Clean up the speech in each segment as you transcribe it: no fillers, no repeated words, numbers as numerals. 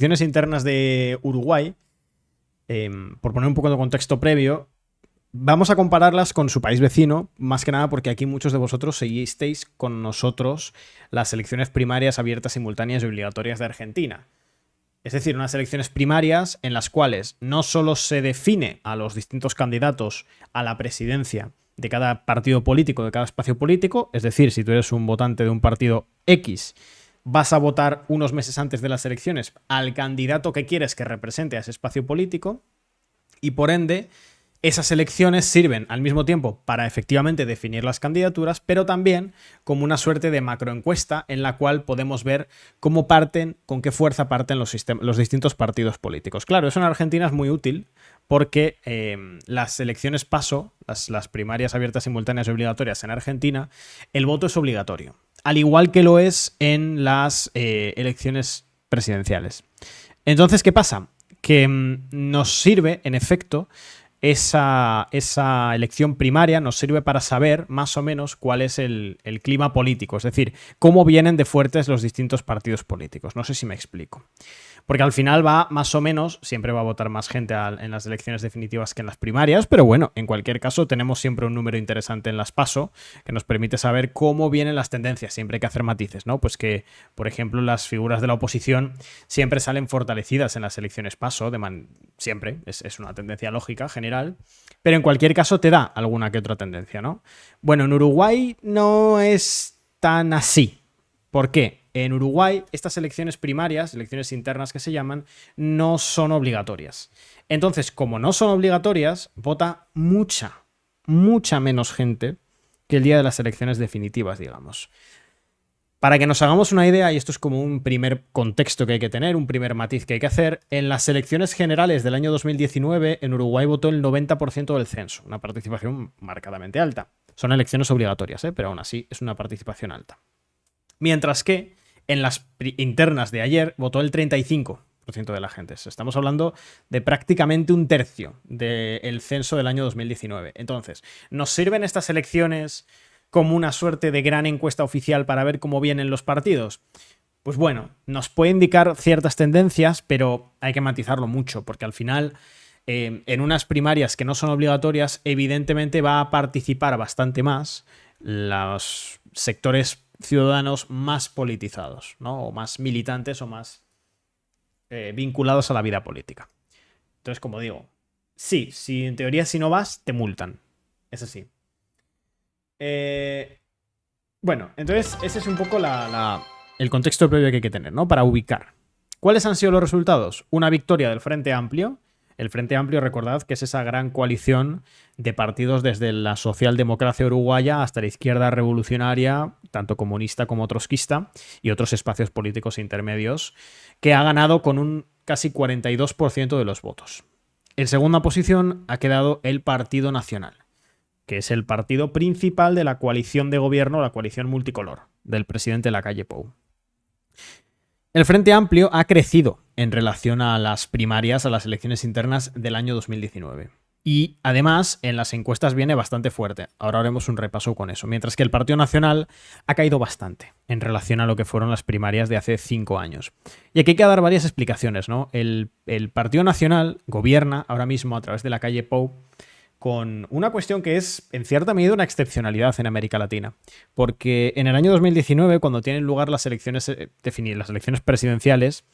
elecciones internas de Uruguay, por poner un poco de contexto previo, vamos a compararlas con su país vecino, más que nada porque aquí muchos de vosotros seguisteis con nosotros las elecciones primarias abiertas, simultáneas y obligatorias de Argentina. Es decir, unas elecciones primarias en las cuales no solo se define a los distintos candidatos a la presidencia de cada partido político, de cada espacio político, es decir, si tú eres un votante de un partido X, vas a votar unos meses antes de las elecciones al candidato que quieres que represente a ese espacio político y por ende esas elecciones sirven al mismo tiempo para efectivamente definir las candidaturas, pero también como una suerte de macroencuesta en la cual podemos ver cómo parten, con qué fuerza parten los distintos partidos políticos. Claro, eso en Argentina es muy útil porque las elecciones PASO, las primarias abiertas, simultáneas y obligatorias en Argentina, el voto es obligatorio, al igual que lo es en las elecciones presidenciales. Entonces, ¿qué pasa? Que nos sirve, en efecto, esa elección primaria nos sirve para saber más o menos cuál es el clima político, es decir, cómo vienen de fuertes los distintos partidos políticos. No sé si me explico. Porque al final va más o menos, siempre va a votar más gente en las elecciones definitivas que en las primarias, pero bueno, en cualquier caso tenemos siempre un número interesante en las PASO que nos permite saber cómo vienen las tendencias. Siempre hay que hacer matices, ¿no? Pues que, por ejemplo, las figuras de la oposición siempre salen fortalecidas en las elecciones PASO, siempre, es una tendencia lógica, general, pero en cualquier caso te da alguna que otra tendencia, ¿no? Bueno, en Uruguay no es tan así. ¿Por qué? En Uruguay, estas elecciones primarias, elecciones internas que se llaman, no son obligatorias. Entonces, como no son obligatorias, vota mucha menos gente que el día de las elecciones definitivas, digamos. Para que nos hagamos una idea, y esto es como un primer contexto que hay que tener, un primer matiz que hay que hacer, en las elecciones generales del año 2019, en Uruguay votó el 90% del censo, una participación marcadamente alta. Son elecciones obligatorias, pero aún así es una participación alta. Mientras que en las internas de ayer votó el 35% de la gente. Estamos hablando de prácticamente un tercio del censo del año 2019. Entonces, ¿nos sirven estas elecciones como una suerte de gran encuesta oficial para ver cómo vienen los partidos? Pues bueno, nos puede indicar ciertas tendencias, pero hay que matizarlo mucho, porque al final, en unas primarias que no son obligatorias, evidentemente va a participar bastante más los sectores ciudadanos más politizados, ¿no? O más militantes o más vinculados a la vida política. Entonces, como digo, sí, si en teoría si no vas, te multan. Es así. Bueno, entonces ese es un poco el contexto previo que hay que tener, ¿no? Para ubicar. ¿Cuáles han sido los resultados? Una victoria del Frente Amplio. El Frente Amplio, recordad que es esa gran coalición de partidos desde la socialdemocracia uruguaya hasta la izquierda revolucionaria, tanto comunista como trotskista, y otros espacios políticos intermedios, que ha ganado con un casi 42% de los votos. En segunda posición ha quedado el Partido Nacional, que es el partido principal de la coalición de gobierno, la coalición multicolor, del presidente Lacalle Pou. El Frente Amplio ha crecido en relación a las primarias, a las elecciones internas del año 2019. Y además en las encuestas viene bastante fuerte. Ahora haremos un repaso con eso. Mientras que el Partido Nacional ha caído bastante en relación a lo que fueron las primarias de hace 5 años. Y aquí hay que dar varias explicaciones, ¿no? El Partido Nacional gobierna ahora mismo a través de Lacalle Pou con una cuestión que es, en cierta medida, una excepcionalidad en América Latina. Porque en el año 2019, cuando tienen lugar las elecciones presidenciales,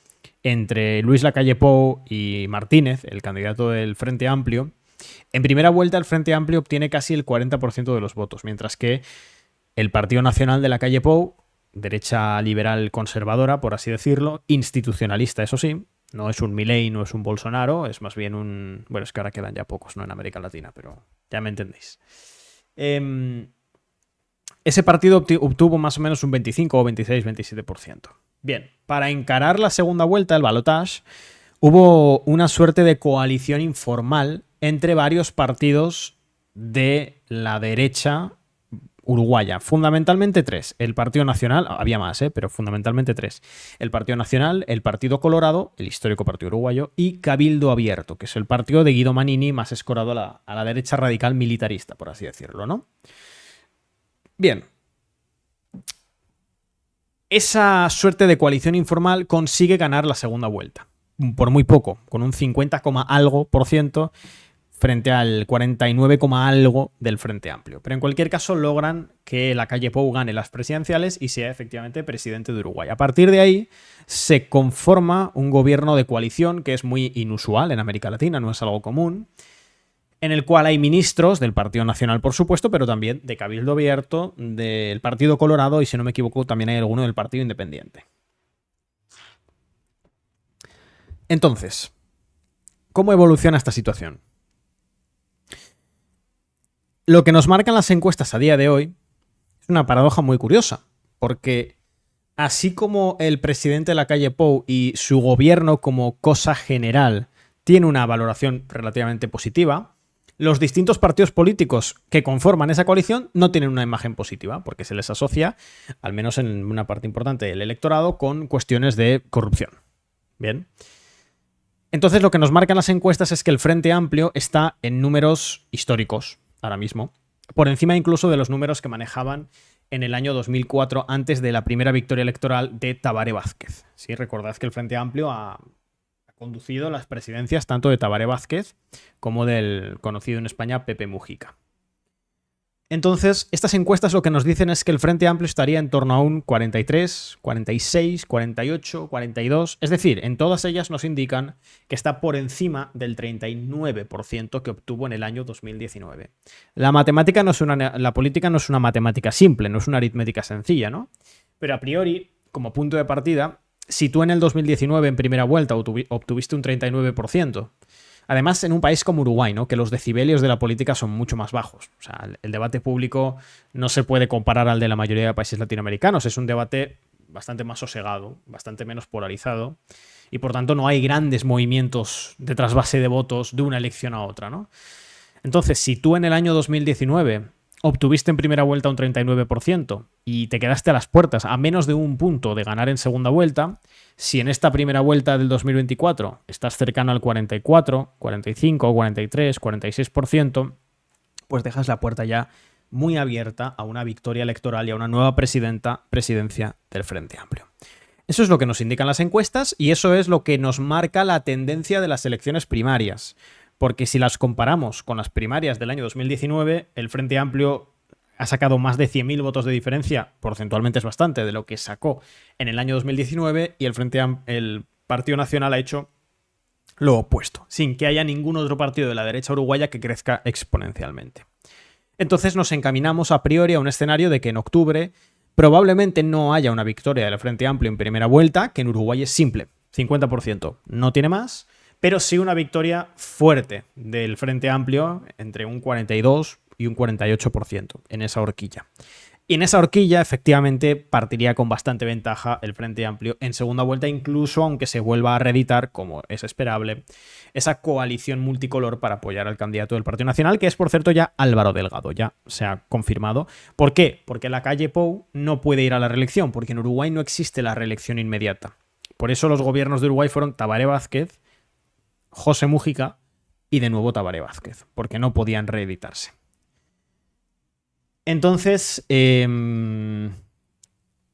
entre Luis Lacalle Pou y Martínez, el candidato del Frente Amplio, en primera vuelta el Frente Amplio obtiene casi el 40% de los votos, mientras que el Partido Nacional de Lacalle Pou, derecha liberal conservadora, por así decirlo, institucionalista, eso sí, no es un Milei, no es un Bolsonaro, es más bien un... Bueno, es que ahora quedan ya pocos, ¿no? En América Latina, pero ya me entendéis. Ese partido obtuvo más o menos un 25 o 26, 27%. Bien, para encarar la segunda vuelta, el balotage, hubo una suerte de coalición informal entre varios partidos de la derecha uruguaya. Fundamentalmente 3. El Partido Nacional, había más, pero fundamentalmente 3. El Partido Nacional, el Partido Colorado, el histórico Partido Uruguayo, y Cabildo Abierto, que es el partido de Guido Manini más escorado a la derecha radical militarista, por así decirlo, ¿no? Bien. Esa suerte de coalición informal consigue ganar la segunda vuelta. por muy poco, con un 50, algo por ciento frente al 49, algo del Frente Amplio. Pero en cualquier caso logran que Lacalle Pou gane las presidenciales y sea efectivamente presidente de Uruguay. A partir de ahí se conforma un gobierno de coalición que es muy inusual en América Latina, no es algo común, en el cual hay ministros del Partido Nacional, por supuesto, pero también de Cabildo Abierto, del Partido Colorado y, si no me equivoco, también hay alguno del Partido Independiente. Entonces, ¿cómo evoluciona esta situación? Lo que nos marcan las encuestas a día de hoy es una paradoja muy curiosa, porque así como el presidente Lacalle Pou y su gobierno como cosa general tiene una valoración relativamente positiva, los distintos partidos políticos que conforman esa coalición no tienen una imagen positiva, porque se les asocia, al menos en una parte importante del electorado, con cuestiones de corrupción. Bien. Entonces lo que nos marcan las encuestas es que el Frente Amplio está en números históricos ahora mismo, por encima incluso de los números que manejaban en el año 2004, antes de la primera victoria electoral de Tabaré Vázquez. Sí, recordad que el Frente Amplio ha conducido las presidencias tanto de Tabaré Vázquez como del conocido en España Pepe Mujica. Entonces, estas encuestas lo que nos dicen es que el Frente Amplio estaría en torno a un 43, 46, 48, 42. Es decir, en todas ellas nos indican que está por encima del 39% que obtuvo en el año 2019. La política no es una matemática simple, no es una aritmética sencilla, ¿no? Pero a priori, como punto de partida, si tú en el 2019 en primera vuelta obtuviste un 39%, además, en un país como Uruguay, ¿no? Que los decibelios de la política son mucho más bajos. O sea, el debate público no se puede comparar al de la mayoría de países latinoamericanos. Es un debate bastante más sosegado, bastante menos polarizado. Y por tanto no hay grandes movimientos de trasvase de votos de una elección a otra, ¿no? Entonces, si tú en el año 2019 obtuviste en primera vuelta un 39% y te quedaste a las puertas a menos de un punto de ganar en segunda vuelta, si en esta primera vuelta del 2024 estás cercano al 44, 45, 43, 46%, pues dejas la puerta ya muy abierta a una victoria electoral y a una nueva presidencia del Frente Amplio. Eso es lo que nos indican las encuestas y eso es lo que nos marca la tendencia de las elecciones primarias. Porque si las comparamos con las primarias del año 2019, el Frente Amplio ha sacado más de 100.000 votos de diferencia, porcentualmente es bastante, de lo que sacó en el año 2019, y el Partido Nacional ha hecho lo opuesto, sin que haya ningún otro partido de la derecha uruguaya que crezca exponencialmente. Entonces nos encaminamos a priori a un escenario de que en octubre probablemente no haya una victoria del Frente Amplio en primera vuelta, que en Uruguay es simple, 50%, no tiene más, pero sí una victoria fuerte del Frente Amplio entre un 42 y un 48% en esa horquilla. Y en esa horquilla, efectivamente, partiría con bastante ventaja el Frente Amplio en segunda vuelta, incluso aunque se vuelva a reeditar, como es esperable, esa coalición multicolor para apoyar al candidato del Partido Nacional, que es, por cierto, ya Álvaro Delgado, ya se ha confirmado. ¿Por qué? Porque Lacalle Pou no puede ir a la reelección, porque en Uruguay no existe la reelección inmediata. Por eso los gobiernos de Uruguay fueron Tabaré Vázquez, José Mujica y de nuevo Tabaré Vázquez, porque no podían reeditarse. Entonces,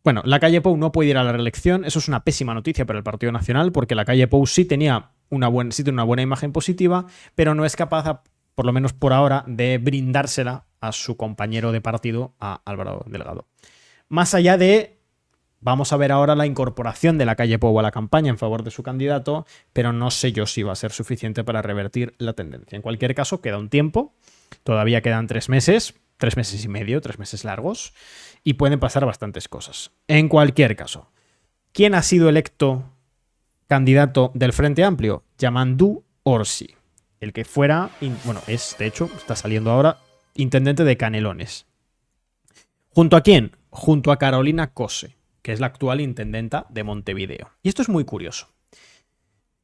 Lacalle Pou no puede ir a la reelección. Eso es una pésima noticia para el Partido Nacional, porque Lacalle Pou sí tiene una buena imagen positiva, pero no es capaz, por lo menos por ahora, de brindársela a su compañero de partido, a Álvaro Delgado. Más allá de... Vamos a ver ahora la incorporación de Lacalle Pou a la campaña en favor de su candidato, pero no sé yo si va a ser suficiente para revertir la tendencia. En cualquier caso, queda un tiempo, todavía quedan 3 meses y medio, 3 meses largos, y pueden pasar bastantes cosas. En cualquier caso, ¿quién ha sido electo candidato del Frente Amplio? Yamandú Orsi, el que fuera, es, de hecho, está saliendo ahora, intendente de Canelones. ¿Junto a quién? Junto a Carolina Cose, que es la actual intendenta de Montevideo. Y esto es muy curioso.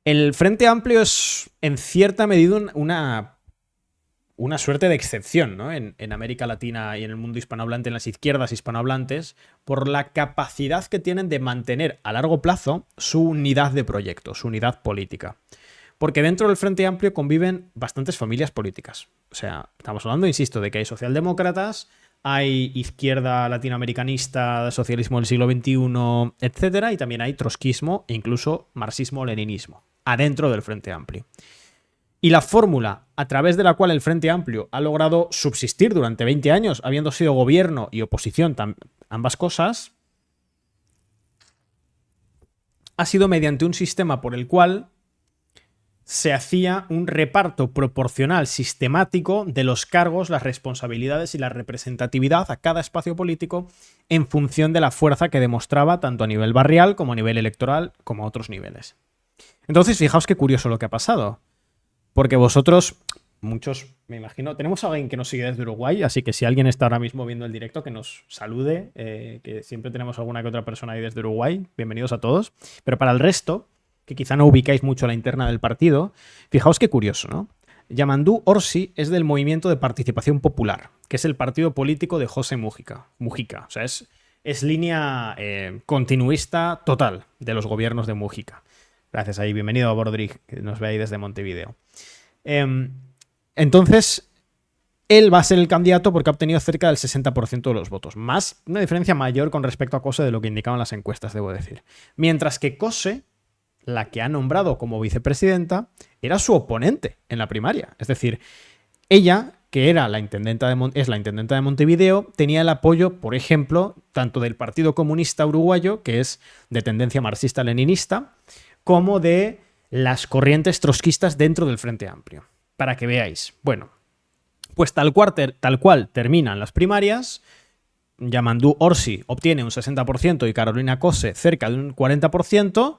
El Frente Amplio es, en cierta medida, una suerte de excepción, ¿no? En América Latina y en el mundo hispanohablante, en las izquierdas hispanohablantes, por la capacidad que tienen de mantener a largo plazo su unidad de proyecto, su unidad política. Porque dentro del Frente Amplio conviven bastantes familias políticas. O sea, estamos hablando, insisto, de que hay socialdemócratas, hay izquierda latinoamericanista, socialismo del siglo XXI, etc. Y también hay trotskismo e incluso marxismo-leninismo. adentro del Frente Amplio. Y la fórmula a través de la cual el Frente Amplio ha logrado subsistir durante 20 años, habiendo sido gobierno y oposición, ambas cosas, ha sido mediante un sistema por el cual se hacía un reparto proporcional sistemático de los cargos, las responsabilidades y la representatividad a cada espacio político en función de la fuerza que demostraba tanto a nivel barrial como a nivel electoral como a otros niveles. Entonces, fijaos qué curioso lo que ha pasado. Porque vosotros, muchos, me imagino, tenemos a alguien que nos sigue desde Uruguay, así que si alguien está ahora mismo viendo el directo, que nos salude, que siempre tenemos alguna que otra persona ahí desde Uruguay. Bienvenidos a todos. Pero para el resto, que quizá no ubicáis mucho la interna del partido, fijaos qué curioso, ¿no? Yamandú Orsi es del Movimiento de Participación Popular, que es el partido político de José Mujica. O sea, es línea continuista total de los gobiernos de Mujica. Gracias ahí, bienvenido a Bordrig, que nos ve ahí desde Montevideo. Entonces, él va a ser el candidato porque ha obtenido cerca del 60% de los votos. Más, una diferencia mayor con respecto a Kose de lo que indicaban las encuestas, debo decir. Mientras que Kose, la que ha nombrado como vicepresidenta, era su oponente en la primaria. Es decir, ella, que era la intendenta es la intendenta de Montevideo, tenía el apoyo, por ejemplo, tanto del Partido Comunista Uruguayo, que es de tendencia marxista-leninista, como de las corrientes trotskistas dentro del Frente Amplio. Para que veáis. Bueno, pues tal cual terminan las primarias, Yamandú Orsi obtiene un 60% y Carolina Kose cerca de un 40%.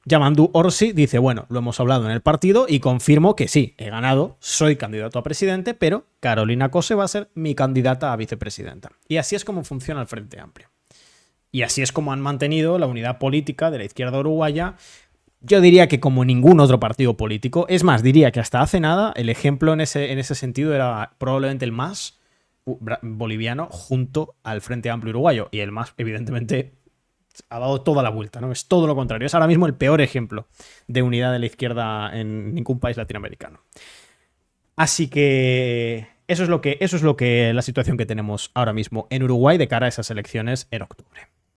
Yamandú Orsi dice, bueno, lo hemos hablado en el partido y confirmo que sí, he ganado, soy candidato a presidente, pero Carolina Kose va a ser mi candidata a vicepresidenta. Y así es como funciona el Frente Amplio. Y así es como han mantenido la unidad política de la izquierda uruguaya. Yo diría que como ningún otro partido político, es más, diría que hasta hace nada el ejemplo en ese sentido era probablemente el más boliviano junto al Frente Amplio uruguayo, y el más, evidentemente, ha dado toda la vuelta, ¿no? Es todo lo contrario, es ahora mismo el peor ejemplo de unidad de la izquierda en ningún país latinoamericano. Así que eso es lo que la situación que tenemos ahora mismo en Uruguay de cara a esas elecciones en octubre.